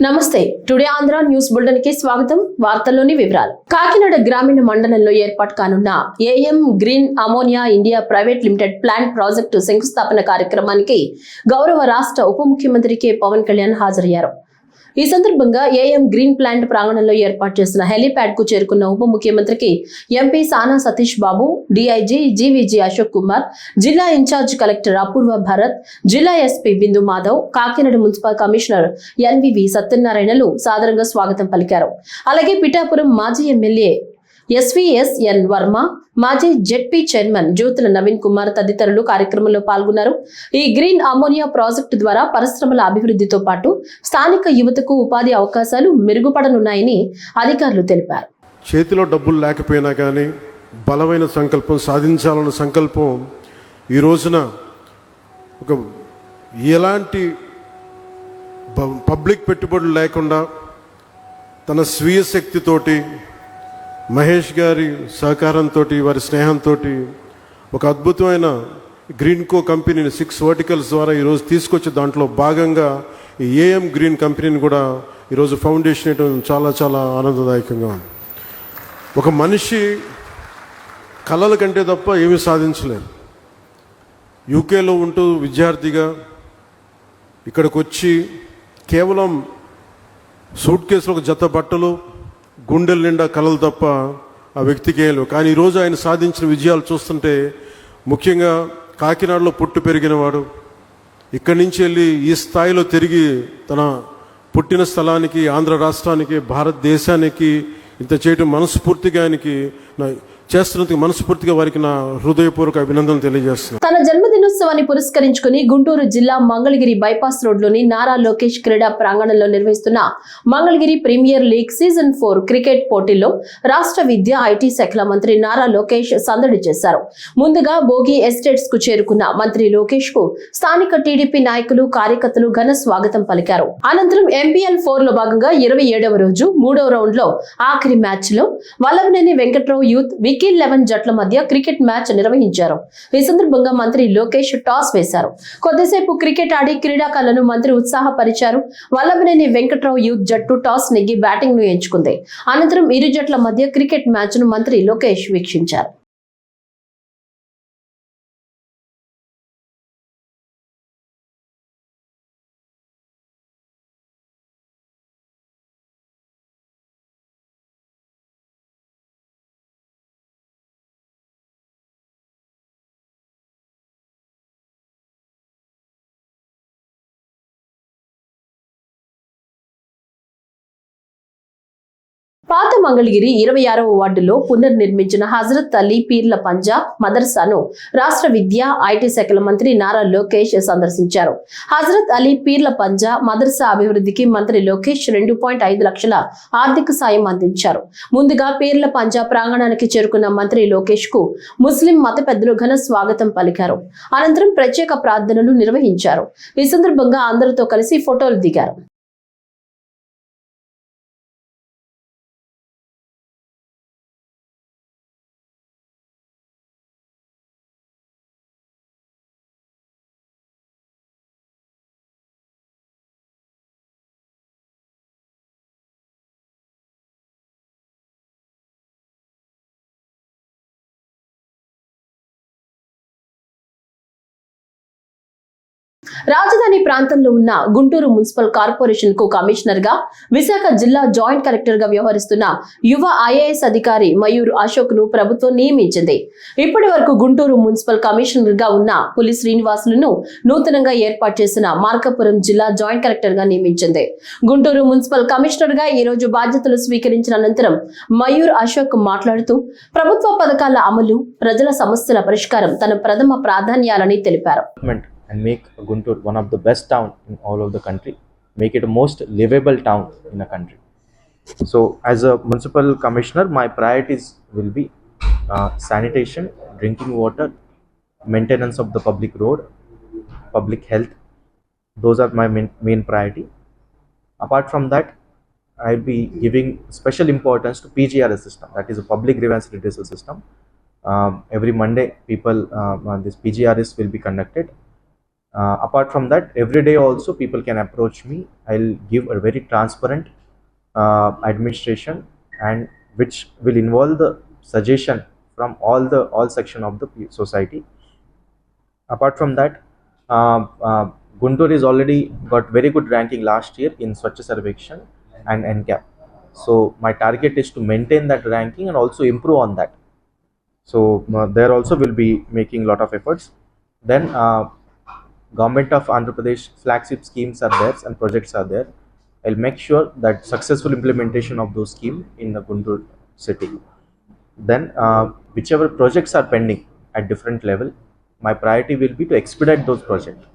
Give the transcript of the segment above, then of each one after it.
నమస్తే today Andhra news bulletin కి స్వాగతం. వార్తల్లోని వివరాలు. కాకినాడ గ్రామీణ మండలంలో ఏర్పాటు కానున్న AM green ammonia India private limited plant project శంకుస్థాపన కార్యక్రమానికి గౌరవ రాష్ట్ర ఉప ముఖ్యమంత్రి కె పవన్ కళ్యాణ్ హాజరయ్యారు. ఈ సందర్భంగా ఏఎం గ్రీన్ ప్లాంట్ ప్రాంగణంలో ఏర్పాటు చేసిన హెలీప్యాడ్ కు చేరుకున్న ఉప ముఖ్యమంత్రికి MP Sana Satish Babu, DIG GVG Ashok Kumar, జిల్లా ఇన్ఛార్జ్ కలెక్టర్ అపూర్వ భరత్, జిల్లా SP Bindu Madhav, Kakinada municipal commissioner NVV సత్యనారాయణలు సాదరంగా స్వాగతం పలికారు. అలాగే పిఠాపురం మాజీ ఎమ్మెల్యే ఎస్వీఎస్ఎన్ వర్మ, మాజీ జెడ్పీ చైర్మన్ జ్యోతుల నవీన్ కుమార్ తదితరులు కార్యక్రమంలో పాల్గొన్నారు. ఈ గ్రీన్ అమోనియా ప్రాజెక్టు ద్వారా పరిశ్రమల అభివృద్ధితో పాటు స్థానిక యువతకు ఉపాధి అవకాశాలు మెరుగుపడనున్నాయని అధికారులు తెలిపారు. చేతిలో డబ్బులు లేకపోయినా కానీ బలమైన సంకల్పం, సాధించాలన్న సంకల్పం ఈ రోజున ఒక ఎలాంటి పబ్లిక్ పెట్టుబడులు లేకుండా తన స్వీయ శక్తితోటి, మహేష్ గారి సహకారంతో, వారి స్నేహంతో ఒక అద్భుతమైన గ్రీన్కో కంపెనీని 6 వర్టికల్స్ ద్వారా ఈరోజు తీసుకొచ్చి దాంట్లో భాగంగా ఈ ఏఎం గ్రీన్ కంపెనీని కూడా ఈరోజు ఫౌండేషన్ వేయడం చాలా చాలా ఆనందదాయకంగా ఉంది. ఒక మనిషి కళల కంటే తప్ప ఏమీ సాధించలేరు. యూకేలో ఉంటూ విద్యార్థిగా ఇక్కడికి వచ్చి కేవలం సూట్ కేసులో ఒక జత బట్టలు, గుండెల నిండా కళలు తప్ప ఆ వ్యక్తికి ఏం లేవు. కానీ ఈరోజు ఆయన సాధించిన విజయాలు చూస్తుంటే, ముఖ్యంగా కాకినాడలో పుట్టి పెరిగినవాడు, ఇక్కడి నుంచి వెళ్ళి ఈ స్థాయిలో తిరిగి తన పుట్టిన స్థలానికి, ఆంధ్ర రాష్ట్రానికి, భారతదేశానికి ఇంత చేయటం మనస్ఫూర్తిగా ఆయనకి చేస్తున్నందుకు మనస్ఫూర్తిగా వారికి నా హృదయపూర్వక అభినందనలు తెలియజేస్తున్నాను. తన జన్మదినోత్సవాన్ని పురస్కరించుకుని గుంటూరు జిల్లా మంగళగిరి బైపాస్ రోడ్లోని నారా లోకేష్ క్రీడా ప్రాంగణంలో నిర్వహిస్తున్న Mangalagiri premier league season 4 cricket పోటీల్లో రాష్ట్ర విద్యా ఐటీ శాఖల మంత్రి నారా లోకేష్ సందడి చేశారు. ముందుగా భోగి ఎస్టేట్స్ కు చేరుకున్న మంత్రి లోకేష్ కు స్థానిక టీడీపీ నాయకులు, కార్యకర్తలు ఘన స్వాగతం పలికారు. అనంతరం ఎంపీఎల్ 4 లో భాగంగా 27వ రోజు 3వ రౌండ్ లో ఆఖరి మ్యాచ్ లో వల్లభనేని వెంకట్రావు యూత్ వికీ 11 జట్ల మధ్య క్రికెట్ మ్యాచ్ నిర్వహించారు. ఈ సందర్భంగా మంత్రి లోకేష్ టాస్ వేశారు. కొద్దిసేపు క్రికెట్ ఆడి క్రీడాకారులను మంత్రి ఉత్సాహపరిచారు. వల్లభనేని వెంకట్రావు యూత్ జట్టు టాస్ నెగ్గి బ్యాటింగ్ ను ఎంచుకుంది. అనంతరం ఇరు జట్ల మధ్య క్రికెట్ మ్యాచ్ ను మంత్రి లోకేష్ వీక్షించారు. పాత మంగళగిరి 26వ వార్డులో పునర్నిర్మించిన హజరత్ అలీ పీర్ల పంజా మదర్సాను రాష్ట్ర విద్యా ఐటీ శాఖల మంత్రి నారా లోకేష్ సందర్శించారు. హజరత్ అలీ పీర్ల పంజా మదర్సా అభివృద్ధికి మంత్రి లోకేష్ 2.5 లక్షల ఆర్థిక సాయం అందించారు. ముందుగా పీర్ల పంజా ప్రాంగణానికి చేరుకున్న మంత్రి లోకేష్ కు ముస్లిం మత పెద్దలు ఘన స్వాగతం పలికారు. అనంతరం ప్రత్యేక ప్రార్థనలు నిర్వహించారు. ఈ సందర్భంగా అందరితో కలిసి ఫోటోలు దిగారు. రాజధాని ప్రాంతంలో ఉన్న గుంటూరు మున్సిపల్ కార్పొరేషన్ కు కమిషనర్ గా, విశాఖ జిల్లా జాయింట్ కలెక్టర్ గా వ్యవహరిస్తున్న యువ ఐఏఎస్ అధికారి మయూర్ అశోక్ ను ప్రభుత్వం నియమించింది. ఇప్పటి వరకు గుంటూరు మున్సిపల్ కమిషనర్ గా ఉన్న పులి శ్రీనివాసులను నూతనంగా ఏర్పాటు చేసిన మార్కాపురం జిల్లా జాయింట్ కలెక్టర్ గా నియమించింది. గుంటూరు మున్సిపల్ కమిషనర్ గా ఈ రోజు బాధ్యతలు స్వీకరించిన అనంతరం మయూర్ అశోక్ మాట్లాడుతూ, ప్రభుత్వ పథకాల అమలు, ప్రజల సమస్యల పరిష్కారం తన ప్రథమ ప్రాధాన్యాలని తెలిపారు. And make Guntur one of the best town in all of the country, make it a most livable town in the country. So as a municipal commissioner, my priorities will be sanitation, drinking water, maintenance of the public road, public health. Those are my main priority. Apart from that, I'll be giving special importance to PGRS system, that is a public grievance redressal system. Every Monday, this PGRS will be conducted. Apart from that, every day also people can approach me. I'll give a very transparent administration, and which will involve the suggestion from all section of the society. Apart from that, Guntur is already got very good ranking last year in Swachh Sarvekshan and NCAP. So my target is to maintain that ranking and also improve on that. So there also will be making lot of efforts. Then Government of Andhra Pradesh flagship schemes are there and projects are there. I'll make sure that successful implementation of those schemes in the Guntur city. Then whichever projects are pending at different level, my priority will be to expedite those projects,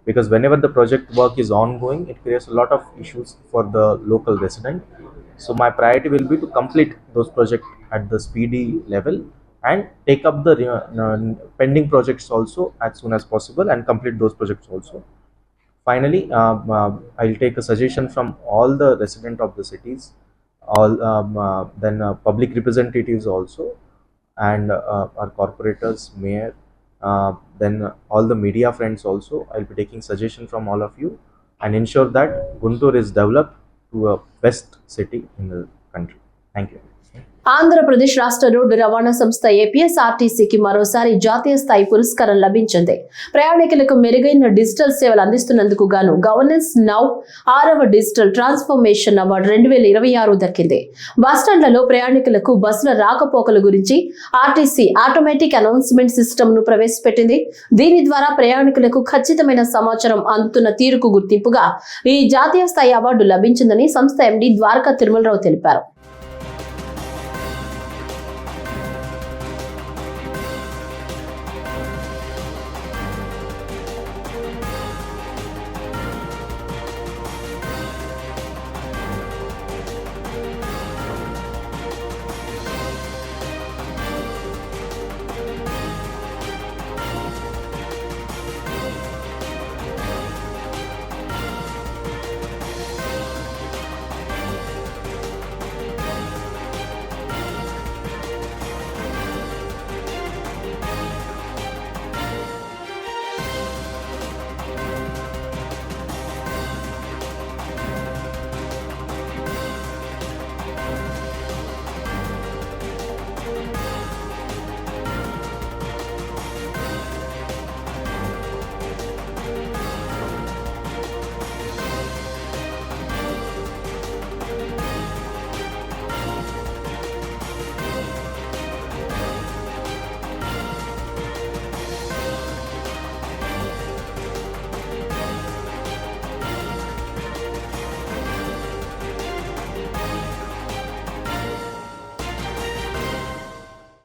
because whenever the project work is ongoing, it creates a lot of issues for the local resident. So my priority will be to complete those projects at the speedy level and take up the pending projects also as soon as possible and complete those projects also. Finally, I'll take a suggestion from all the residents of the cities, all then public representatives also, and our corporators, mayor, then all the media friends also. I'll be taking suggestion from all of you and ensure that Guntur is developed to a best city in the country. Thank you. Andhra Pradesh రాష్ట్ర road రవాణా సంస్థ ఏపీఎస్ఆర్టీసీకి మరోసారి జాతీయ స్థాయి పురస్కారం లభించింది. ప్రయాణికులకు మెరుగైన డిజిటల్ సేవలు అందిస్తున్నందుకు గాను గవర్నెన్స్ నౌ 6వ డిజిటల్ ట్రాన్స్ఫర్మేషన్ అవార్డు 2026 దక్కింది. బస్టాండ్లలో ప్రయాణికులకు బస్సుల రాకపోకల గురించి ఆర్టీసీ ఆటోమేటిక్ అనౌన్స్మెంట్ సిస్టమ్ ను ప్రవేశపెట్టింది. దీని ద్వారా ప్రయాణికులకు ఖచ్చితమైన సమాచారం అందుతున్న తీరుకు గుర్తింపుగా ఈ జాతీయ స్థాయి అవార్డు లభించిందని సంస్థ ఎండీ ద్వారకా తిరుమలరావు తెలిపారు.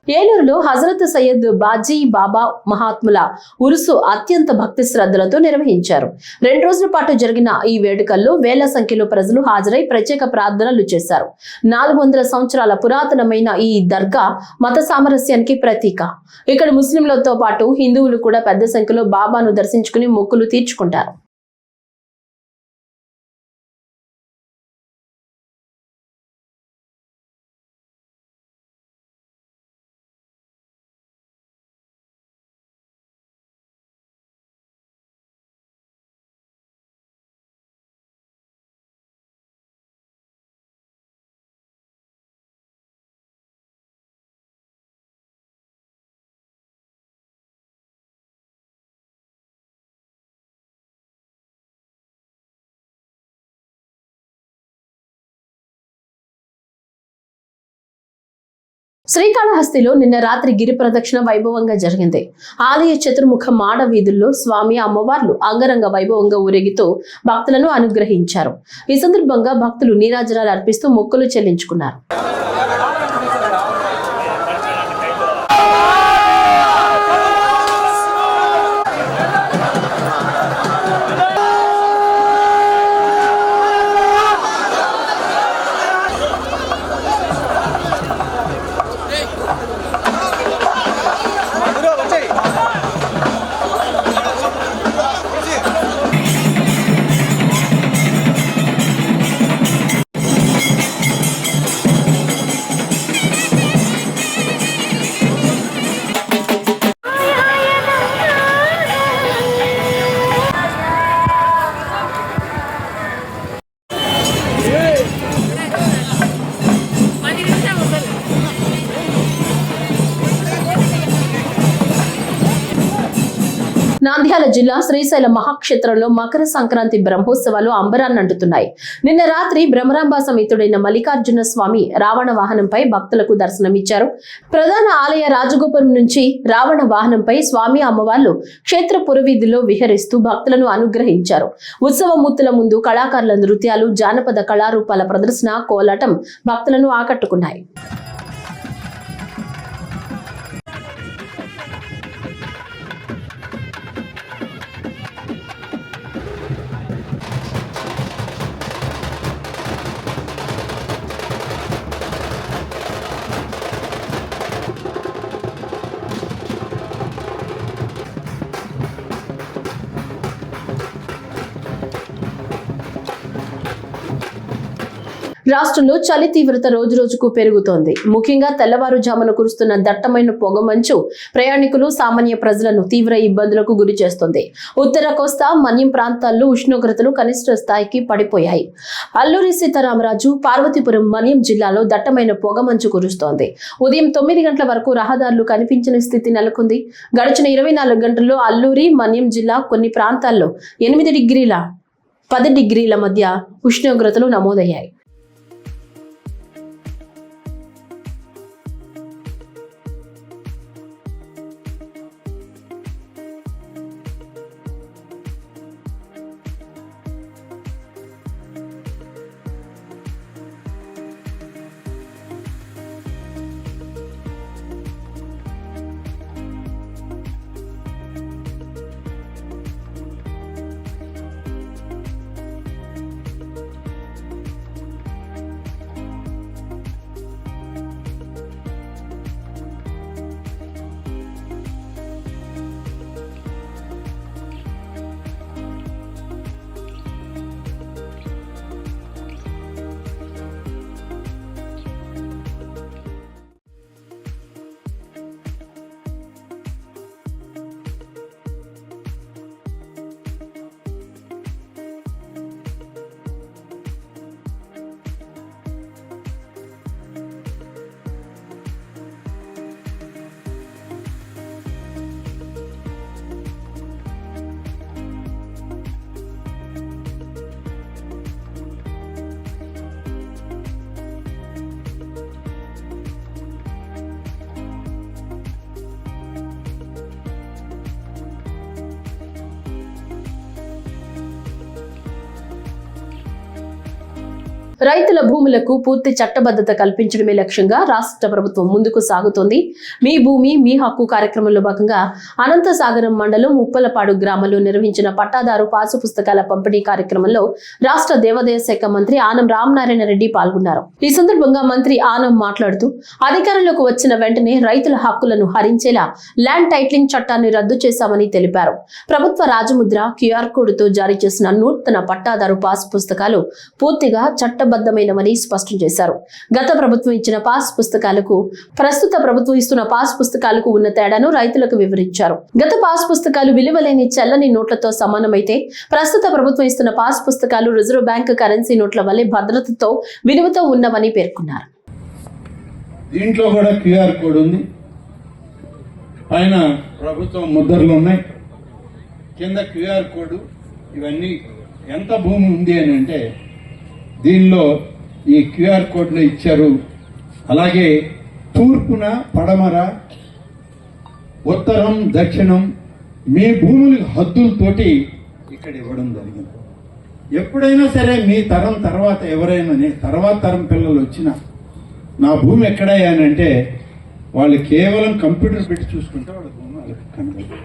ఏలూరులో హజరత్ సయ్యద్ బాజీ బాబా మహాత్ముల ఉరుసు అత్యంత భక్తి శ్రద్ధలతో నిర్వహించారు. 2 రోజుల పాటు జరిగిన ఈ వేడుకల్లో వేల సంఖ్యలో ప్రజలు హాజరై ప్రత్యేక ప్రార్థనలు చేశారు. 400 సంవత్సరాల పురాతనమైన ఈ దర్గా మత సామరస్యానికి ప్రతీక. ఇక్కడ ముస్లింలతో పాటు హిందువులు కూడా పెద్ద సంఖ్యలో బాబాను దర్శించుకుని మొక్కులు తీర్చుకుంటారు. శ్రీకాళహస్తిలో నిన్న రాత్రి గిరి ప్రదక్షిణ వైభవంగా జరిగింది. ఆలయ చతుర్ముఖ మాడ వీధుల్లో స్వామి అమ్మవార్లు అంగరంగ వైభవంగా ఊరేగితూ భక్తులను అనుగ్రహించారు. ఈ సందర్భంగా భక్తులు నీరాజనాలు అర్పిస్తూ మొక్కులు చెల్లించుకున్నారు. నంద్యాల జిల్లా శ్రీశైల మహాక్షేత్రంలో మకర సంక్రాంతి బ్రహ్మోత్సవాలు అంబరాన్నంటున్నాయి. నిన్న రాత్రి బ్రహ్మరాంబ సమేతుడైన మల్లికార్జున స్వామి రావణ వాహనంపై భక్తులకు దర్శనమిచ్చారు. ప్రధాన ఆలయ రాజగోపురం నుంచి రావణ వాహనంపై స్వామి అమ్మవార్లు క్షేత్ర పురవీధిలో విహరిస్తూ భక్తులను అనుగ్రహించారు. ఉత్సవమూర్తుల ముందు కళాకారుల నృత్యాలు, జానపద కళారూపాల ప్రదర్శన, కోలాటం భక్తులను ఆకట్టుకున్నాయి. రాష్ట్రంలో చలి తీవ్రత రోజురోజుకు పెరుగుతోంది. ముఖ్యంగా తెల్లవారుజామున కురుస్తున్న దట్టమైన పొగమంచు ప్రయాణికులు, సామాన్య ప్రజలను తీవ్ర ఇబ్బందులకు గురి చేస్తోంది. ఉత్తర కోస్తా, మన్యం ప్రాంతాల్లో ఉష్ణోగ్రతలు కనిష్ట స్థాయికి పడిపోయాయి. అల్లూరి సీతారామరాజు, పార్వతీపురం, మన్యం జిల్లాలో దట్టమైన పొగమంచు కురుస్తోంది. ఉదయం 9 గంటల వరకు రహదారులు కనిపించని స్థితి నెలకొంది. గడిచిన 24 గంటల్లో అల్లూరి, మన్యం జిల్లా కొన్ని ప్రాంతాల్లో 8 డిగ్రీల 10 డిగ్రీల మధ్య ఉష్ణోగ్రతలు నమోదయ్యాయి. రైతుల భూములకు పూర్తి చట్టబద్ధత కల్పించడమే లక్ష్యంగా రాష్ట్ర ప్రభుత్వం ముందుకు సాగుతోంది. మీ భూమి మీ హక్కు కార్యక్రమంలో భాగంగా అనంతసాగరం మండలం ఉప్పలపాడు గ్రామంలో నిర్వహించిన పట్టాదారు పాసు పుస్తకాల పంపిణీ కార్యక్రమంలో రాష్ట్ర దేవాదాయ శాఖ మంత్రి ఆనం రామనారాయణ రెడ్డి పాల్గొన్నారు. ఈ సందర్భంగా మంత్రి ఆనం మాట్లాడుతూ అధికారంలోకి వచ్చిన వెంటనే రైతుల హక్కులను హరించేలా ల్యాండ్ టైటిలింగ్ చట్టాన్ని రద్దు చేశామని తెలిపారు. ప్రభుత్వ రాజముద్ర QR కోడ్తో జారీ చేసిన నూతన పట్టాదారు పాస్ పుస్తకాలు పూర్తిగా చట్టబద్ధమైనవని స్పష్టం చేశారు. గత ప్రభుత్వం ఇచ్చిన పాస్ పుస్తకాలకు ప్రస్తుత ప్రభుత్వం ఇస్తున్న పాస్ పుస్తకాలకు ఉన్న తేడాను రైతులకు వివరించారు. గత పాస్ పుస్తకాలు విలువలేని చెల్లని నోట్లతో సమానమైతే ప్రస్తుత ప్రభుత్వం ఇస్తున్న పాస్ పుస్తకాలు రిజర్వ్ బ్యాంక్ కరెన్సీ నోట్ల వల్లే భద్రతతో విలువతో ఉన్నవని పేర్కొన్నారు. దీంట్లో కూడా QR కోడ్ ఉంది, పైన ప్రభుత్వం ముద్రలు ఉన్నాయి, కింద QR కోడ్. ఇవన్నీ ఎంత భూమి ఉంది అని అంటే దీనిలో ఈ QR కోడ్లో ఇచ్చారు. అలాగే తూర్పున, పడమర, ఉత్తరం, దక్షిణం మీ భూముల హద్దులతోటి ఇక్కడ ఇవ్వడం జరిగింది. ఎప్పుడైనా సరే మీ తరం తర్వాత ఎవరైనా తర్వాత తరం పిల్లలు వచ్చినా నా భూమి ఎక్కడయ్యానంటే వాళ్ళు కేవలం కంప్యూటర్ పెట్టి చూసుకుంటే వాళ్ళ భూమి వాళ్ళకి కనబడదు.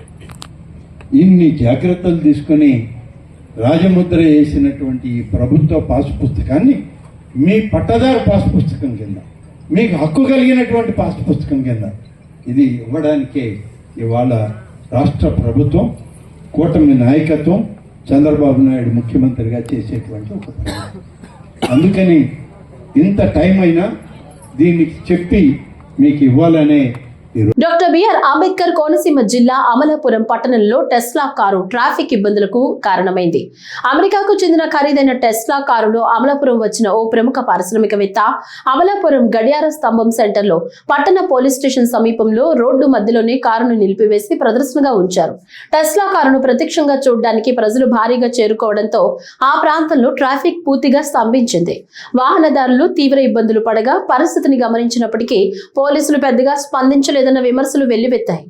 ఇన్ని జాగ్రత్తలు తీసుకొని రాజముద్ర వేసినటువంటి ఈ ప్రభుత్వ పాస్ పుస్తకాన్ని మీ పట్టదారు పాస్ పుస్తకం కింద, మీకు హక్కు కలిగినటువంటి పాస్ పుస్తకం కింద ఇది ఇవ్వడానికే ఇవాళ రాష్ట్ర ప్రభుత్వం, కూటమి నాయకత్వం, చంద్రబాబు నాయుడు ముఖ్యమంత్రిగా చేసేటువంటి ఒక ప్రభుత్వం. అందుకని ఇంత టైం అయినా దీనికి చెప్పి మీకు ఇవ్వాలనే doctor doctor BR Ambedkar Konaseema జిల్లా అమలాపురం పట్టణంలో టెస్లా కారు ట్రాఫిక్ ఇబ్బందులకు కారణమైంది. అమెరికాకు చెందిన ఖరీదైన టెస్లా కారులో అమలాపురం వచ్చిన ఓ ప్రముఖ పారిశ్రామికవేత్త అమలాపురం గడియార స్తంభం సెంటర్లో పట్టణ పోలీస్ స్టేషన్ సమీపంలో రోడ్డు మధ్యలోనే కారును నిలిపివేసి ప్రదర్శనగా ఉంచారు. టెస్లా కారును ప్రత్యక్షంగా చూడడానికి ప్రజలు భారీగా చేరుకోవడంతో ఆ ప్రాంతంలో ట్రాఫిక్ పూర్తిగా స్తంభించింది. వాహనదారులు తీవ్ర ఇబ్బందులు పడగా పరిస్థితిని గమనించినప్పటికీ పోలీసులు పెద్దగా స్పందించలేదన్న విమర్శలు వెల్లువెత్తాయి.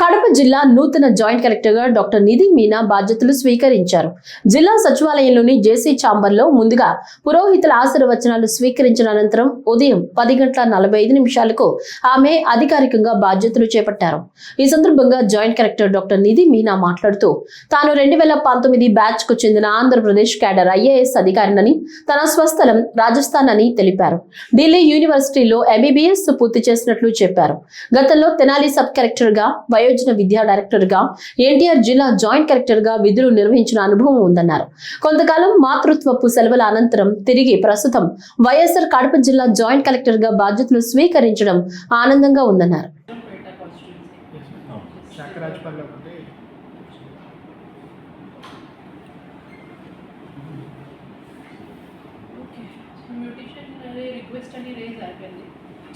కడప జిల్లా నూతన జాయింట్ కలెక్టర్ గా డాక్టర్ నిధి మీనా బాధ్యతలు స్వీకరించారు. జిల్లా సచివాలయంలోని జేసీ ఛాంబర్లో ముందుగా పురోహితుల ఆశీర్వచనాలు స్వీకరించిన అనంతరం ఉదయం 10:45 ఆమె అధికారికంగా బాధ్యతలు చేపట్టారు. ఈ సందర్భంగా జాయింట్ కలెక్టర్ డాక్టర్ నిధి మీనా మాట్లాడుతూ తాను 2019 బ్యాచ్ కు చెందిన ఆంధ్రప్రదేశ్ క్యాడర్ IAS అధికారినని, తన స్వస్థలం రాజస్థాన్ అని తెలిపారు. ఢిల్లీ యూనివర్సిటీలో MBBS పూర్తి చేసినట్లు చెప్పారు. గతంలో తెనాలి సబ్ కలెక్టర్ గా, వయోజన విద్యా డైరెక్టర్ గా, ఎన్టీఆర్ జిల్లా జాయింట్ కలెక్టర్ గా విధులు నిర్వహించిన అనుభవం ఉందన్నారు. కొంతకాలం మాతృత్వపు సెలవుల అనంతరం తిరిగి ప్రస్తుతం వైఎస్ఆర్ కడప జిల్లా జాయింట్ కలెక్టర్ గా బాధ్యతలు స్వీకరించడం ఆనందంగా ఉందన్నారు.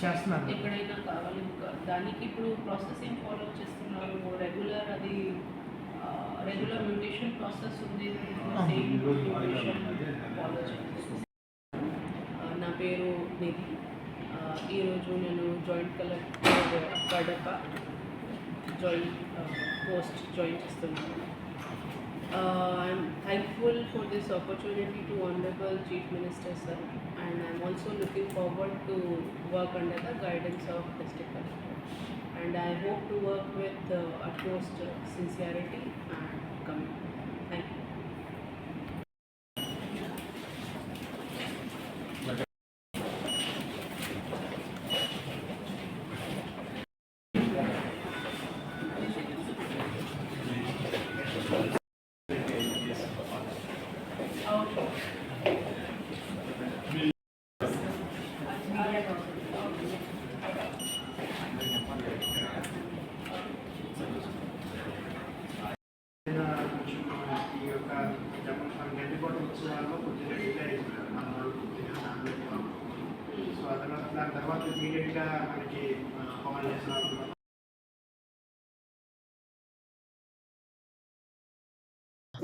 చేస్తున్నారు. ఎక్కడైనా కావాలి దానికి ఇప్పుడు ప్రాసెస్ ఏం ఫాలో చేస్తున్నారు? రెగ్యులర్ మ్యూటేషన్ ప్రాసెస్ ఉంది. నా పేరు నిధి. ఈరోజు నేను joint collector Kadapa joint post join చేస్తున్నాను. I'm thankful for this opportunity to Honorable Chief Minister sir, and I'm also looking forward to work under the guidance of District Collector, and I hope to work with utmost sincerity and commitment. Thank you. దాని తర్వాత ఇమీడియట్గా మనకి పవన్ చేసిన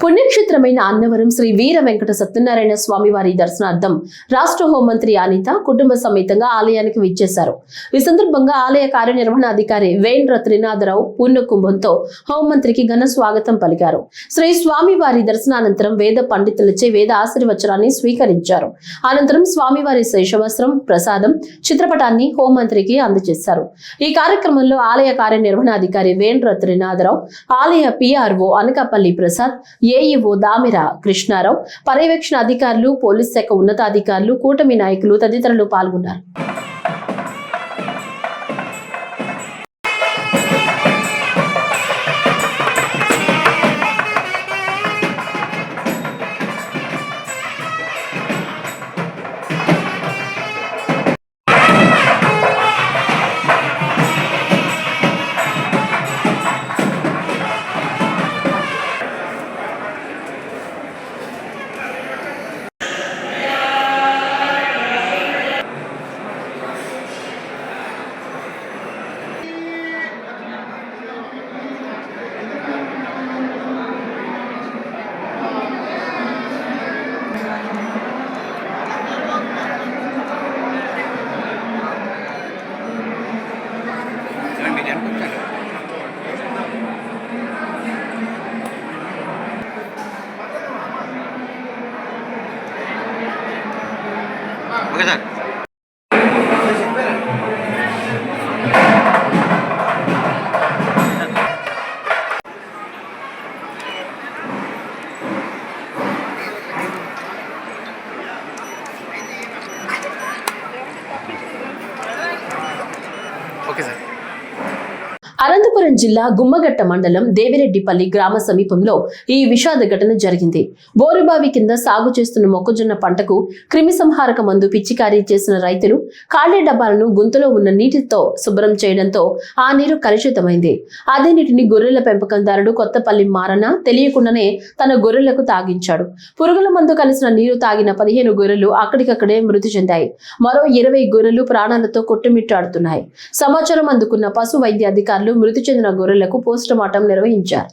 పుణ్యక్షేత్రమైన అన్నవరం శ్రీ వీర వెంకట సత్యనారాయణ స్వామి వారి దర్శనార్థం రాష్ట్ర హోంమంత్రి అనిత కుటుంబ సమేతంగా ఆలయానికి విచ్చేశారు. ఈ సందర్భంగా ఆలయ కార్యనిర్వహణాధికారి వేంద్ర త్రినాథరావు పూర్ణ కుంభంతో హోంమంత్రికి ఘన స్వాగతం పలికారు. శ్రీ స్వామివారి దర్శనానంతరం వేద పండితులచే వేద ఆశీర్వచనాన్ని స్వీకరించారు. అనంతరం స్వామివారి శేషవస్త్రం, ప్రసాదం, చిత్రపటాన్ని హోంమంత్రికి అందజేశారు. ఈ కార్యక్రమంలో ఆలయ కార్యనిర్వహణాధికారి వేంద్ర త్రినాథరావు, ఆలయ PRO అనకాపల్లి ప్రసాద్, ఏఈఓ దామిర కృష్ణారావు, పర్యవేక్షణ అధికారులు, పోలీస్ శాఖ ఉన్నతాధికారులు, కూటమి నాయకులు తదితరులు పాల్గొన్నారు. Okay sir. అనంతపురం జిల్లా గుమ్మగట్ట మండలం దేవిరెడ్డిపల్లి గ్రామ సమీపంలో ఈ విషాద ఘటన జరిగింది. బోరుబావి కింద సాగు చేస్తున్న మొక్కజొన్న పంటకు క్రిమిసంహారక మందు పిచికారీ చేసిన రైతులు ఖాళీ డబ్బాలను గుంతలో ఉన్న నీటితో శుభ్రం చేయడంతో ఆ నీరు కలుషితమైంది. అదే నీటిని గొర్రెల పెంపకందారుడు కొత్తపల్లి మారన తెలియకుండానే తన గొర్రెలకు తాగించాడు. పురుగుల మందు కలిసిన నీరు తాగిన 15 గొర్రెలు అక్కడికక్కడే మృతి చెందాయి. మరో 20 గొర్రెలు ప్రాణాలతో కొట్టుమిట్టాడుతున్నాయి. సమాచారం అందుకున్న పశు వైద్య అధికారులు మృతి చెందిన గొర్రెలకు పోస్ట్ మార్టం నిర్వహించారు.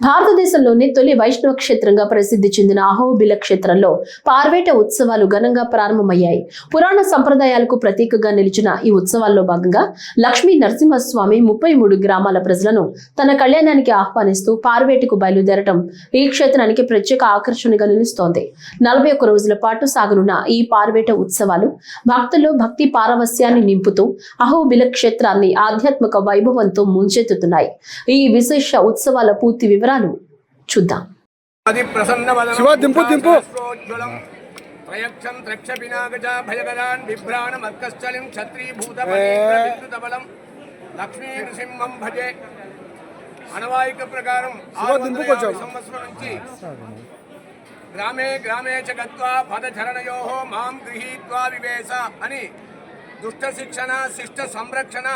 భారతదేశంలోని తొలి వైష్ణవ క్షేత్రంగా ప్రసిద్ధి చెందిన అహోబిల క్షేత్రంలో పార్వేట ఉత్సవాలు ఘనంగా ప్రారంభమయ్యాయి. పురాణ సంప్రదాయాలకు ప్రతీకగా నిలిచిన ఈ ఉత్సవాల్లో భాగంగా లక్ష్మీ నరసింహస్వామి 33 గ్రామాల ప్రజలను తన కళ్యాణానికి ఆహ్వానిస్తూ పార్వేటకు బయలుదేరటం ఈ క్షేత్రానికి ప్రత్యేక ఆకర్షణగా నిలుస్తోంది. 41 రోజుల పాటు సాగనున్న ఈ పార్వేట ఉత్సవాలు భక్తుల్లో భక్తి పారవస్యాన్ని నింపుతూ అహోబిల క్షేత్రాన్ని ఆధ్యాత్మిక వైభవంతో ముంచెత్తుతున్నాయి. ఈ విశేష ఉత్సవాల పూర్తి వివరాలు చూద్దాం. లక్ష్మీ నృసింహం భజే. అనవాయిక ప్రకారం 650 సంవత్సరం నుంచి గ్రామే గ్రామే చ గత్వా పదచరణయోః మాం గృహీత్వా వివేశ అని దుష్ట శిక్షణ శిష్ట సంరక్షణ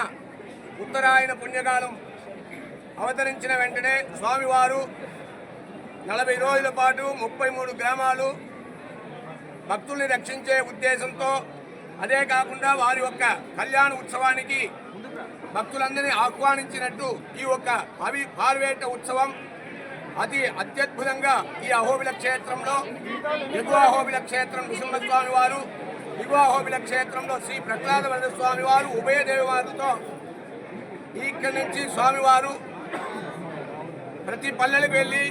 ఉత్తరాయణ పుణ్యకాలం అవతరించిన వెంటనే స్వామివారు 40 రోజుల పాటు 33 గ్రామాలు భక్తుల్ని రక్షించే ఉద్దేశంతో, అదే కాకుండా వారి యొక్క కళ్యాణ ఉత్సవానికి భక్తులందరినీ ఆహ్వానించినట్టు ఈ యొక్క పార్వేట ఉత్సవం అతి అత్యద్భుతంగా ఈ అహోబిల క్షేత్రంలో ఎగువ అహోబిల క్షేత్రం నృసింహస్వామి వారు, దిగువ అహోబిల క్షేత్రంలో శ్రీ ప్రహ్లాద వరద స్వామి వారు ఉభయ దేవాలతో ఇక్కడి నుంచి స్వామివారు ప్రతి పల్లెలకు వెళ్ళి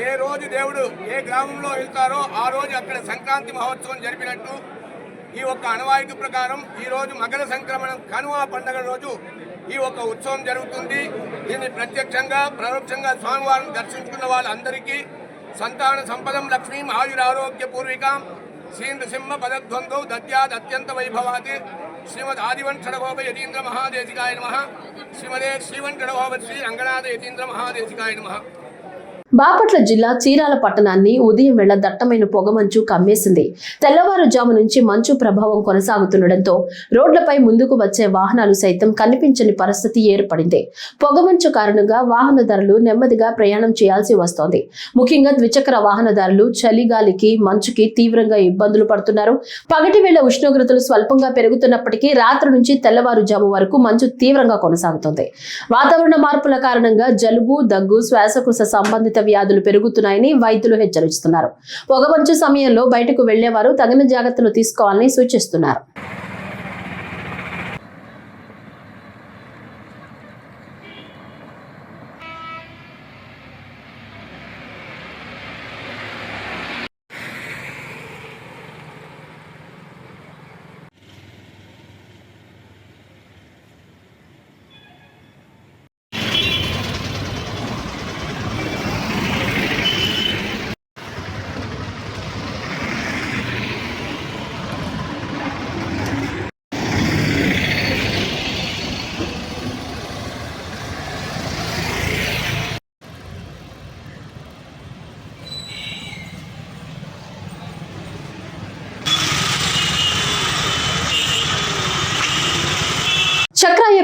ఏ రోజు దేవుడు ఏ గ్రామంలో వెళ్తారో ఆ రోజు అక్కడ సంక్రాంతి మహోత్సవం జరిపినట్టు ఈ ఒక్క అనవాయితీ ప్రకారం ఈ రోజు మకర సంక్రమణం కనుమ పండుగ రోజు ఈ ఒక్క ఉత్సవం జరుగుతుంది. దీన్ని ప్రత్యక్షంగా పరోక్షంగా స్వామివారిని దర్శించుకున్న వాళ్ళందరికీ సంతాన సంపదం లక్ష్మీం ఆయురారోగ్య పూర్వికాం శ్రీ నృసింహ పదద్వంద్వౌ దద్యాద్ అత్యంత వైభవాది శ్రీమద్ ఆదివంశడగోప యతీంద్ర మహాదేశికాయ నమః. శ్రీమదే శ్రీవంశడగోప శ్రీ రంగనాథ యతీంద్ర మహాదేశికాయ నమః. బాపట్ల జిల్లా చీరాల పట్టణాన్ని ఉదయం వేళ దట్టమైన పొగమంచు కమ్మేసింది. తెల్లవారుజాము నుంచి మంచు ప్రభావం కొనసాగుతుండటంతో రోడ్లపై ముందుకు వచ్చే వాహనాలు సైతం కనిపించని పరిస్థితి ఏర్పడింది. పొగమంచు కారణంగా వాహనదారులు నెమ్మదిగా ప్రయాణం చేయాల్సి వస్తోంది. ముఖ్యంగా ద్విచక్ర వాహనదారులు చలిగాలికి మంచుకి తీవ్రంగా ఇబ్బందులు పడుతున్నారు. పగటి వేళ ఉష్ణోగ్రతలు స్వల్పంగా పెరుగుతున్నప్పటికీ రాత్రి నుంచి తెల్లవారుజాము వరకు మంచు తీవ్రంగా కొనసాగుతోంది. వాతావరణ మార్పుల కారణంగా జలుబు, దగ్గు, శ్వాసకోశ సంబంధిత వ్యాధులు పెరుగుతున్నాయని వైద్యులు హెచ్చరిస్తున్నారు. పొగమంచు సమయంలో బయటకు వెళ్లేవారు తగిన జాగ్రత్తలు తీసుకోవాలని సూచిస్తున్నారు.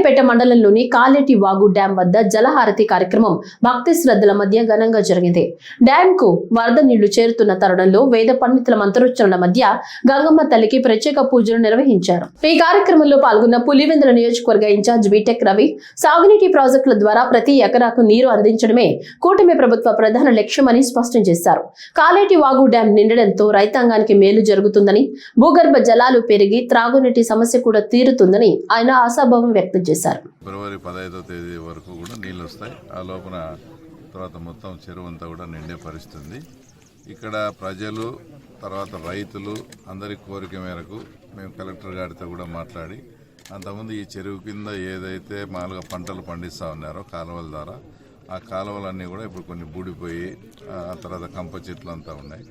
సూర్యాపేట మండలంలోని కాలేటి వాగు డ్యాం వద్ద జలహారతి కార్యక్రమం భక్తి శ్రద్ధల మధ్య ఘనంగా జరిగింది. డ్యాం కు వరద నీళ్లు చేరుతున్న తరుణంలో వేద పండితుల మంత్రోచ్చరణల మధ్య గంగమ్మ తల్లికి ప్రత్యేక పూజలు నిర్వహించారు. ఈ కార్యక్రమంలో పాల్గొన్న పులివెందుల నియోజకవర్గ ఇన్ఛార్జ్ బీటెక్ రవి సాగునీటి ప్రాజెక్టుల ద్వారా ప్రతి ఎకరాకు నీరు అందించడమే కూటమి ప్రభుత్వ ప్రధాన లక్ష్యమని స్పష్టం చేశారు. కాలేటి వాగు డ్యాం నిండడంతో రైతాంగానికి మేలు జరుగుతుందని, భూగర్భ జలాలు పెరిగి త్రాగునీటి సమస్య కూడా తీరుతుందని ఆయన ఆశాభావం వ్యక్తం చేశారు. ఫిబ్రవరి 15వ తేదీ వరకు కూడా నీళ్ళు వస్తాయి. ఆ లోపల తర్వాత మొత్తం చెరువు అంతా కూడా నిండే పరిస్థితి. ఇక్కడ ప్రజలు తర్వాత రైతులు అందరి కోరిక మేరకు మేము కలెక్టర్ గారితో కూడా మాట్లాడి అంతకుముందు ఈ చెరువు కింద ఏదైతే మామూలుగా పంటలు పండిస్తూ ఉన్నారో కాలువల ద్వారా ఆ కాలువలన్నీ కూడా ఇప్పుడు కొన్ని బూడిపోయి ఆ తర్వాత కంప చెట్లు అంతా ఉన్నాయి.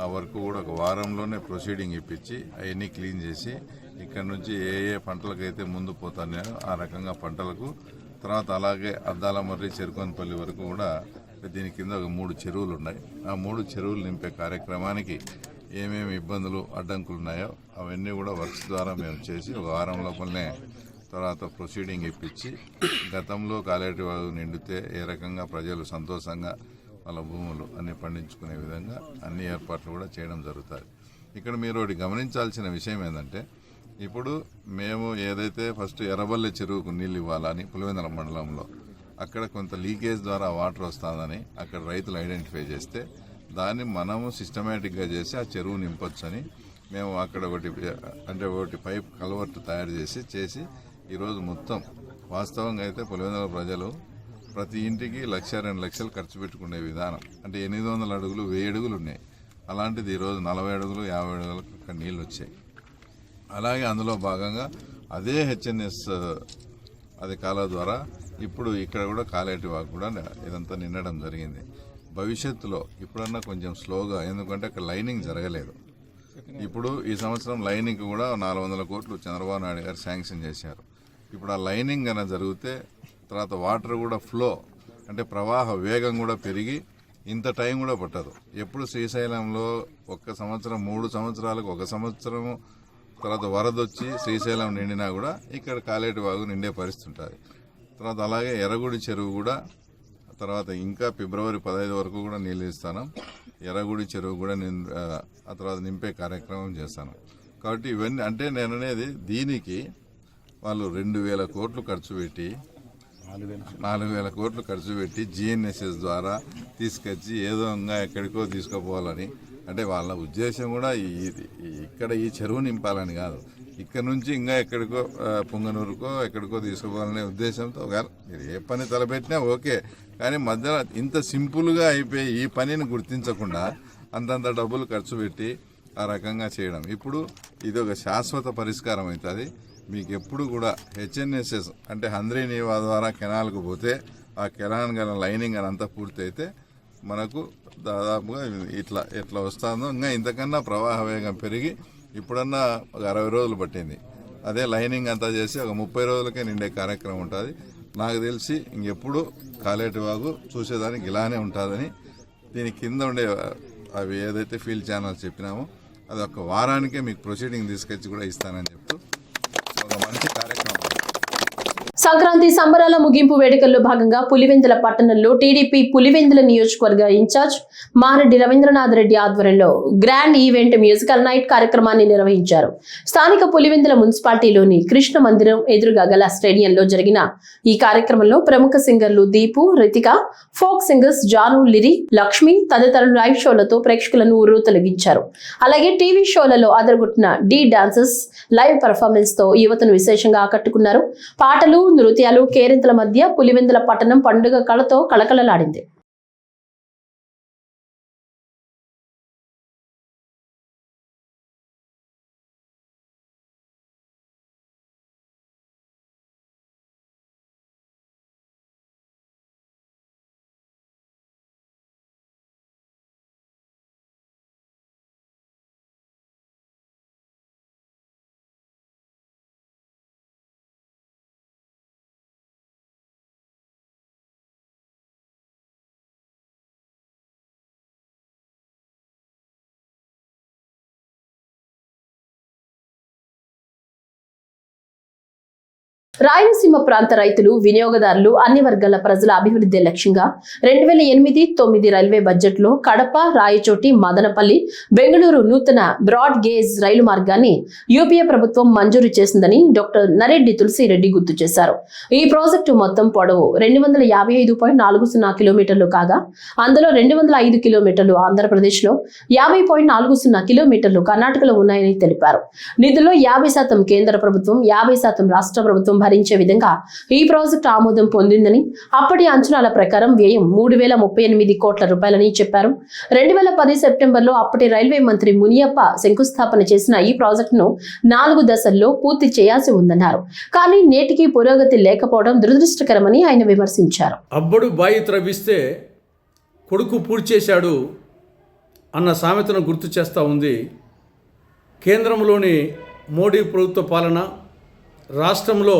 ఆ వరకు కూడా ఒక వారంలోనే ప్రొసీడింగ్ ఇప్పించి అవన్నీ క్లీన్ చేసి ఇక్కడ నుంచి ఏ ఏ పంటలకైతే ముందు పోతున్నాయో ఆ రకంగా పంటలకు తర్వాత అలాగే అద్దాల మర్రి చెరుకోనపల్లి వరకు కూడా దీని కింద ఒక 3 చెరువులు ఉన్నాయి. ఆ 3 చెరువులు నింపే కార్యక్రమానికి ఏమేమి ఇబ్బందులు అడ్డంకులు ఉన్నాయో అవన్నీ కూడా వర్క్స్ ద్వారా మేము చేసి ఒక వారం లోపలనే తర్వాత ప్రొసీడింగ్ ఇప్పించి గతంలో కాలేటి వాగు నిండితే ఏ రకంగా ప్రజలు సంతోషంగా వాళ్ళ భూములు అన్ని పండించుకునే విధంగా అన్ని ఏర్పాట్లు కూడా చేయడం జరుగుతుంది. ఇక్కడ మీరు ఒకటి గమనించాల్సిన విషయం ఏంటంటే ఇప్పుడు మేము ఏదైతే ఫస్ట్ ఎర్రబల్లె చెరువుకు నీళ్ళు ఇవ్వాలని పులివెందుల మండలంలో అక్కడ కొంత లీకేజ్ ద్వారా వాటర్ వస్తుందని అక్కడ రైతులు ఐడెంటిఫై చేస్తే దాన్ని మనము సిస్టమేటిక్గా చేసి ఆ చెరువు నింపొచ్చని మేము అక్కడ ఒకటి పైప్ కలవర్ట్ తయారు చేసి ఈరోజు మొత్తం వాస్తవంగా అయితే పులివెందుల ప్రజలు ప్రతి ఇంటికి 1,00,000-2 లక్షలు ఖర్చు పెట్టుకునే విధానం అంటే 800 అడుగులు 1000 అడుగులు ఉన్నాయి. అలాంటిది ఈరోజు 40 అడుగులు 50 అడుగులకు అక్కడ నీళ్ళు వచ్చాయి. అలాగే అందులో భాగంగా అదే హెచ్ఎన్ఎస్ అది కాలువ ద్వారా ఇప్పుడు ఇక్కడ కూడా కాలేటి వాగు కూడా ఇదంతా నిండడం జరిగింది. భవిష్యత్తులో ఇప్పుడన్నా కొంచెం స్లోగా, ఎందుకంటే అక్కడ లైనింగ్ జరగలేదు. ఇప్పుడు ఈ సంవత్సరం లైనింగ్ కూడా 400 కోట్లు చంద్రబాబు నాయుడు గారు శాంక్షన్ చేశారు. ఇప్పుడు ఆ లైనింగ్ కన్నా జరిగితే తర్వాత వాటర్ కూడా ఫ్లో అంటే ప్రవాహ వేగం కూడా పెరిగి ఇంత టైం కూడా పట్టదు. ఎప్పుడు శ్రీశైలంలో 1 సంవత్సరం 3 సంవత్సరాలకు 1 సంవత్సరము తర్వాత వరద వచ్చి శ్రీశైలం నిండినా కూడా ఇక్కడ కాలేటి వాగు నిండే పరిస్థితి ఉంటుంది. తర్వాత అలాగే ఎర్రగుడి చెరువు కూడా తర్వాత ఇంకా ఫిబ్రవరి 15 వరకు కూడా నీళ్ళు ఇస్తాను. ఎర్రగుడి చెరువు కూడా ఆ తర్వాత నింపే కార్యక్రమం చేస్తాను. కాబట్టి ఇవన్నీ అంటే నేను అనేది దీనికి వాళ్ళు 2,000 కోట్లు ఖర్చు పెట్టి 4,000 కోట్లు ఖర్చు పెట్టి జిఎన్ఎస్ఎస్ ద్వారా తీసుకొచ్చి ఏదో ఇంకా ఎక్కడికో తీసుకుపోవాలని అంటే వాళ్ళ ఉద్దేశం కూడా ఇక్కడ ఈ చెరువు నింపాలని కాదు, ఇక్కడ నుంచి ఇంకా ఎక్కడికో పుంగనూరుకో ఎక్కడికో తీసుకుపోవాలనే ఉద్దేశంతో మీరు ఏ పని తలపెట్టినా ఓకే, కానీ మధ్యలో ఇంత సింపుల్గా అయిపోయి ఈ పనిని గుర్తించకుండా అంతంత డబ్బులు ఖర్చు పెట్టి ఆ రకంగా చేయడం ఇప్పుడు ఇది ఒక శాశ్వత పరిష్కారం అవుతుంది. మీకు ఎప్పుడు కూడా హెచ్ఎన్ఎస్ఎస్ అంటే హంద్రీ నీవా ద్వారా కెనాల్కు పోతే ఆ కెనాల్ గల లైనింగ్ అని అంతా పూర్తి అయితే మనకు దాదాపుగా ఎట్లా వస్తుందో ఇంకా ఇంతకన్నా ప్రవాహ వేగం పెరిగి ఇప్పుడన్నా ఒక 60 రోజులు పట్టింది. అదే లైనింగ్ అంతా చేసి ఒక 30 రోజులకే నిండే కార్యక్రమం ఉంటుంది. నాకు తెలిసి ఇంకెప్పుడు కాలేటి వాగు చూసేదానికి ఇలానే ఉంటుందని దీని కింద ఉండే అవి ఏదైతే ఫీల్డ్ ఛానల్స్ చెప్పినామో అది ఒక వారానికే మీకు ప్రొసీడింగ్ తీసుకొచ్చి కూడా ఇస్తానని చెప్తూ ఒక మంచి కార్యక్రమం. సంక్రాంతి సంబరాల ముగింపు వేడుకల్లో భాగంగా పులివెందుల పట్టణంలో టీడీపీ పులివెందుల నియోజకవర్గ ఇన్ఛార్జ్ మారెడ్డి రవీంద్రనాథ్ రెడ్డి ఆధ్వర్యంలో గ్రాండ్ ఈవెంట్ మ్యూజికల్ నైట్ కార్యక్రమాన్ని నిర్వహించారు. స్థానిక పులివెందుల మున్సిపాలిటీలోని కృష్ణ మందిరం ఎదురుగా గల స్టేడియంలో జరిగిన ఈ కార్యక్రమంలో ప్రముఖ సింగర్లు దీపు, రితిక, ఫోక్ సింగర్స్ జాను, లిరి, లక్ష్మి తదితరులు లైవ్ షోలతో ప్రేక్షకులను ఉర్రూతలగించారు. అలాగే టీవీ షోలలో అదరగొట్టిన డి డాన్సర్స్ లైవ్ పర్ఫార్మెన్స్ తో యువతను విశేషంగా ఆకట్టుకున్నారు. పాటలు, నృత్యాలు, కేరింతల మధ్య పులివెందుల పట్టణం పండుగ కళతో కళకళలాడింది. రాయలసీమ ప్రాంత రైతులు, వినియోగదారులు, అన్ని వర్గాల ప్రజల అభివృద్ధి లక్ష్యంగా 2008-9 రైల్వే బడ్జెట్ లో కడప, రాయచోటి, మదనపల్లి, బెంగళూరు నూతన బ్రాడ్ గేజ్ రైలు మార్గాన్ని యూపీఏ ప్రభుత్వం మంజూరు చేసిందని డాక్టర్ నరెడ్డి తులసిరెడ్డి గుర్తు చేశారు. ఈ ప్రాజెక్టు మొత్తం పొడవు 255.40 కిలోమీటర్లు కాగా అందులో 205 కిలోమీటర్లు ఆంధ్రప్రదేశ్ లో, 50.40 కిలోమీటర్లు కర్ణాటకలో ఉన్నాయని తెలిపారు. నిధుల్లో 50% కేంద్ర ప్రభుత్వం, 50% రాష్ట్ర ప్రభుత్వం భరించే విధంగా ఈ ప్రాజెక్టు ఆమోదం పొందిందని, అప్పటి అంచనాల ప్రకారం వ్యయం 3038 కోట్ల రూపాయలని చెప్పారు. 2010 సెప్టెంబర్లో అప్పటి రైల్వే మంత్రి మునియప్ప శంకుస్థాపన చేసిన ఈ ప్రాజెక్టును 4 దశల్లో పూర్తి చేయాల్సి ఉందన్నారు. కానీ నేటికి పురోగతి లేకపోవడం దురదృష్టకరమని ఆయన విమర్శించారు. అబ్బడు బాయి త్రవ్విస్తే కొడుకు పూర్తి చేశాడు అన్న సామెతను గుర్తు చేస్తూ ఉంది. కేంద్రంలోని మోడీ ప్రభుత్వ పాలన, రాష్ట్రంలో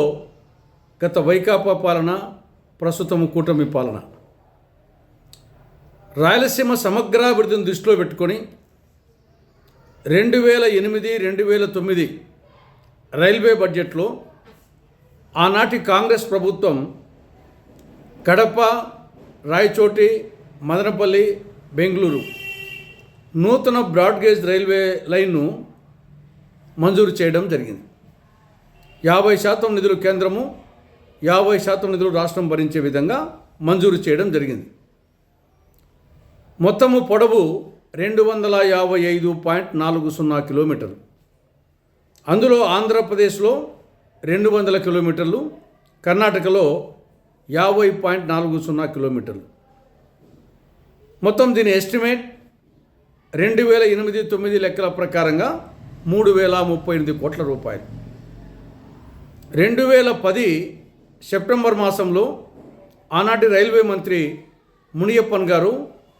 గత వైకాపా పాలన, ప్రస్తుతం కూటమి పాలన. రాయలసీమ సమగ్రాభివృద్ధిని దృష్టిలో పెట్టుకొని 2008-2009 రైల్వే బడ్జెట్లో ఆనాటి కాంగ్రెస్ ప్రభుత్వం కడప, రాయచోటి, మదనపల్లి, బెంగళూరు నూతన బ్రాడ్గేజ్ రైల్వే లైన్ను మంజూరు చేయడం జరిగింది. 50% నిధులు కేంద్రము, 50% నిధులు రాష్ట్రం భరించే విధంగా మంజూరు చేయడం జరిగింది. మొత్తము పొడవు 255.40 కిలోమీటర్లు. అందులో ఆంధ్రప్రదేశ్లో 200 కిలోమీటర్లు, కర్ణాటకలో 50.40 కిలోమీటర్లు. మొత్తం దీని ఎస్టిమేట్ 2008-9 లెక్కల ప్రకారంగా 3038 కోట్ల రూపాయలు. 2010 సెప్టెంబర్ మాసంలో ఆనాటి రైల్వే మంత్రి మునియప్పన్ గారు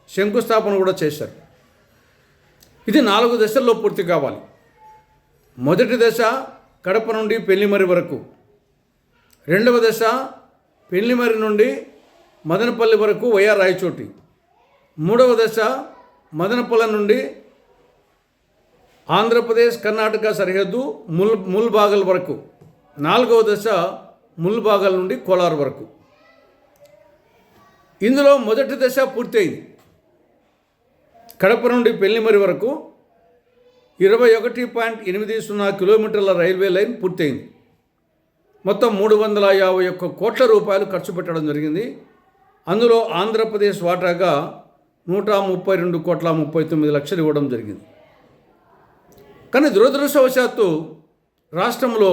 శంకుస్థాపన కూడా చేశారు. ఇది 4 దశల్లో పూర్తి కావాలి. మొదటి దశ కడప నుండి పెళ్లిమరి వరకు, రెండవ దశ పెళ్లిమరి నుండి మదనపల్లి వరకు వయా రాయచోటి, మూడవ దశ మదనపల్లి నుండి ఆంధ్రప్రదేశ్ కర్ణాటక సరిహద్దు ముల్బాగల్ వరకు, నాలుగవ దశ ముల్బాగల్ నుండి కోలార్ వరకు. ఇందులో మొదటి దశ పూర్తయింది. కడప నుండి పెళ్లిమరి వరకు 21.80 కిలోమీటర్ల రైల్వే లైన్ పూర్తయింది. మొత్తం 351 కోట్ల రూపాయలు ఖర్చు పెట్టడం జరిగింది. అందులో ఆంధ్రప్రదేశ్ వాటాగా 132.39 లక్షలు ఇవ్వడం జరిగింది. కానీ దురదృష్టవశాత్తు రాష్ట్రంలో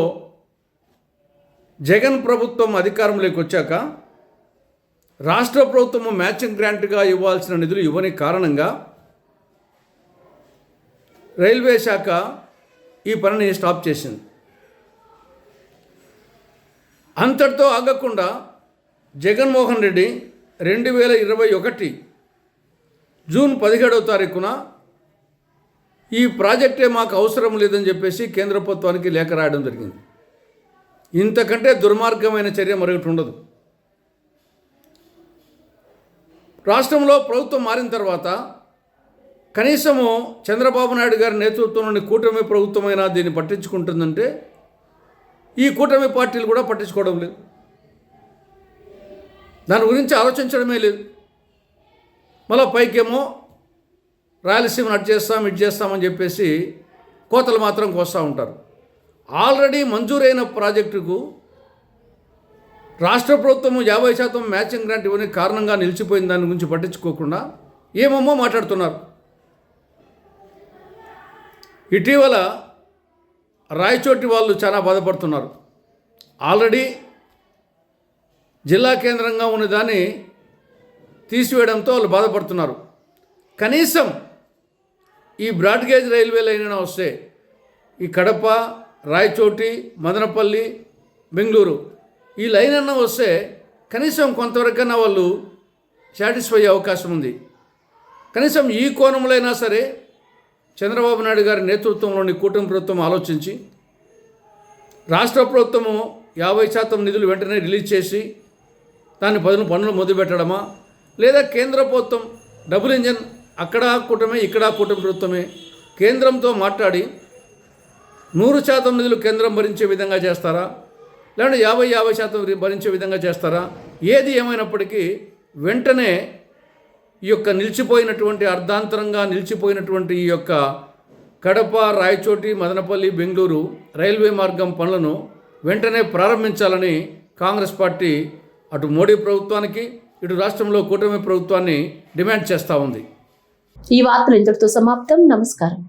జగన్ ప్రభుత్వం అధికారంలోకి వచ్చాక రాష్ట్ర ప్రభుత్వం మ్యాచింగ్ గ్రాంట్గా ఇవ్వాల్సిన నిధులు ఇవ్వని కారణంగా రైల్వే శాఖ ఈ పనిని స్టాప్ చేసింది. అంతటితో ఆగకుండా జగన్మోహన్ రెడ్డి 2021 జూన్ 17వ తారీఖున ఈ ప్రాజెక్టే మాకు అవసరం లేదని చెప్పేసి కేంద్ర ప్రభుత్వానికి లేఖ రాయడం జరిగింది. ఇంతకంటే దుర్మార్గమైన చర్య మరొకటి ఉండదు. రాష్ట్రంలో ప్రభుత్వం మారిన తర్వాత కనీసము చంద్రబాబు నాయుడు గారి నేతృత్వంలోని కూటమి ప్రభుత్వమైనా దీన్ని పట్టించుకుంటుందంటే ఈ కూటమి పార్టీలు కూడా పట్టించుకోవడం లేదు. దాని గురించి ఆలోచించడమే లేదు. మళ్ళీ పైకేమో రాయలసీమను అటు చేస్తాం ఇటు చేస్తామని చెప్పేసి కోతలు మాత్రం కోస్తూ ఉంటారు. ఆల్రెడీ మంజూరైన ప్రాజెక్టుకు రాష్ట్ర ప్రభుత్వం 50% మ్యాచింగ్ గ్రాంట్ ఇవ్వని కారణంగా నిలిచిపోయిన దాని గురించి పట్టించుకోకుండా ఏమేమో మాట్లాడుతున్నారు. ఇటీవల రాయచోటి వాళ్ళు చాలా బాధపడుతున్నారు. ఆల్రెడీ జిల్లా కేంద్రంగా ఉన్నదాన్ని తీసివేయడంతో వాళ్ళు బాధపడుతున్నారు. కనీసం ఈ బ్రాడ్గేజ్ రైల్వే లైన్ అయినా వస్తే ఈ కడప, రాయచోటి, మదనపల్లి, బెంగళూరు ఈ లైన్ అన్నా వస్తే కనీసం కొంతవరకన్నా వాళ్ళు సాటిస్ఫై అయ్యే అవకాశం ఉంది. కనీసం ఈ కోణంలో అయినా సరే చంద్రబాబు నాయుడు గారి నేతృత్వంలోని కూటమి ప్రభుత్వం ఆలోచించి రాష్ట్ర ప్రభుత్వము 50% నిధులు వెంటనే రిలీజ్ చేసి దాన్ని పనులు మొదలుపెట్టడమా, లేదా కేంద్ర ప్రభుత్వం డబుల్ ఇంజన్ అక్కడ కూటమే ఇక్కడ కూటమి ప్రభుత్వమే కేంద్రంతో మాట్లాడి 100% నిధులు కేంద్రం భరించే విధంగా చేస్తారా, లేదంటే 50% భరించే విధంగా చేస్తారా? ఏది ఏమైనప్పటికీ వెంటనే ఈ యొక్క నిలిచిపోయినటువంటి అర్ధాంతరంగా నిలిచిపోయినటువంటి ఈ యొక్క కడప, రాయచోటి, మదనపల్లి, బెంగళూరు రైల్వే మార్గం పనులను వెంటనే ప్రారంభించాలని కాంగ్రెస్ పార్టీ అటు మోడీ ప్రభుత్వానికి ఇటు రాష్ట్రంలో కూటమి ప్రభుత్వాన్ని డిమాండ్ చేస్తూ ఉంది. ఈ వార్తలు ఇంతటితో సమాప్తం. నమస్కారం.